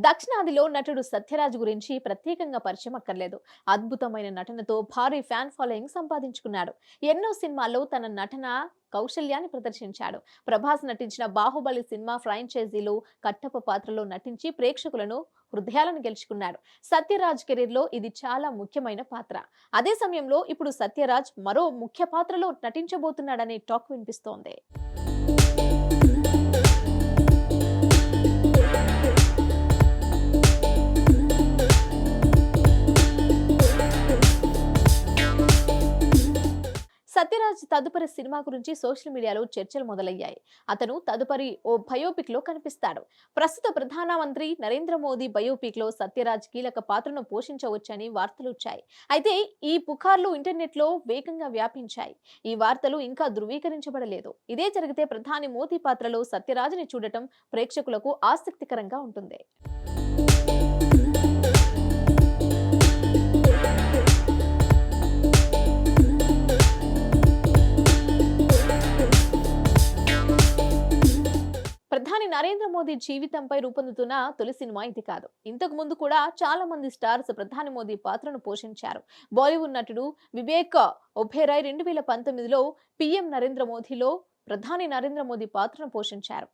దక్షిణాదిలో నటుడు సత్యరాజ్ గురించి ప్రత్యేకంగా పరిచయం అక్కర్లేదు. అద్భుతమైన నటనతో భారీ ఫ్యాన్ ఫాలోయింగ్ సంపాదించుకున్నాడు. ఎన్నో సినిమాల్లో తన నటన కౌశల్యాన్ని ప్రదర్శించాడు. ప్రభాస్ నటించిన బాహుబలి సినిమా ఫ్రాంచైజీలో కట్టప్ప పాత్రలో నటించి ప్రేక్షకులను హృదయాలను గెలుచుకున్నాడు. సత్యరాజ్ కెరీర్ లో ఇది చాలా ముఖ్యమైన పాత్ర. అదే సమయంలో ఇప్పుడు సత్యరాజ్ మరో ముఖ్య పాత్రలో నటించబోతున్నాడనే టాక్ వినిపిస్తోంది. సత్యరాజ్ తదుపరి సినిమా గురించి సోషల్ మీడియాలో చర్చలు మొదలయ్యాయి. అతను తదుపరి ఓ బయోపిక్ లో కనిపిస్తాడు. ప్రస్తుత ప్రధానమంత్రి నరేంద్ర మోదీ బయోపిక్ లో సత్యరాజ్ కీలక పాత్రను పోషించవచ్చని వార్తలు వచ్చాయి. అయితే ఈ పుకార్లు ఇంటర్నెట్ లో వేగంగా వ్యాపించాయి. ఈ వార్తలు ఇంకా ధృవీకరించబడలేదు. ఇదే జరిగితే ప్రధాని మోదీ పాత్రలో సత్యరాజ్ని చూడటం ప్రేక్షకులకు ఆసక్తికరంగా ఉంటుంది. ప్రధాని నరేంద్ర మోదీ జీవితంపై రూపొందుతున్న తొలి సినిమా ఇది కాదు. ఇంతకు ముందు కూడా చాలా మంది స్టార్స్ ప్రధాని మోదీ పాత్రను పోషించారు. బాలీవుడ్ నటుడు వివేక్ ఒబెరాయ్ 2019లో పీఎం నరేంద్ర మోదీలో ప్రధాని నరేంద్ర మోదీ పాత్రను పోషించారు.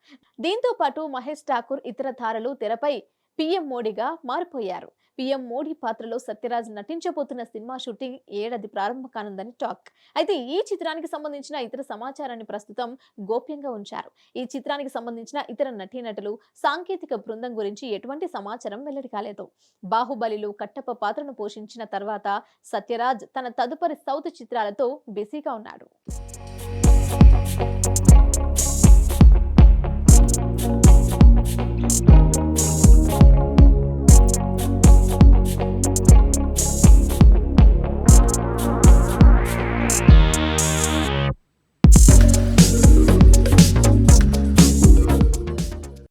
దీంతో పాటు మహేష్ ఠాకూర్ ఇతర తారలు తెరపై పీఎం మోడీగా మారిపోయారు. పీఎం మోడీ పాత్రలో సత్యరాజ్ నటించబోతున్న సినిమా షూటింగ్ ఏడాది ప్రారంభం కానుందని టాక్. అయితే ఈ చిత్రానికి సంబంధించిన ఇతర సమాచారాన్ని ప్రస్తుతం గోప్యంగా ఉంచారు. ఈ చిత్రానికి సంబంధించిన ఇతర నటీనటులు, సాంకేతిక బృందం గురించి ఎటువంటి సమాచారం వెల్లడి కాలేదు. బాహుబలిలో కట్టప్ప పాత్రను పోషించిన తర్వాత సత్యరాజ్ తన తదుపరి సౌత్ చిత్రాలతో బిజీగా ఉన్నాడు.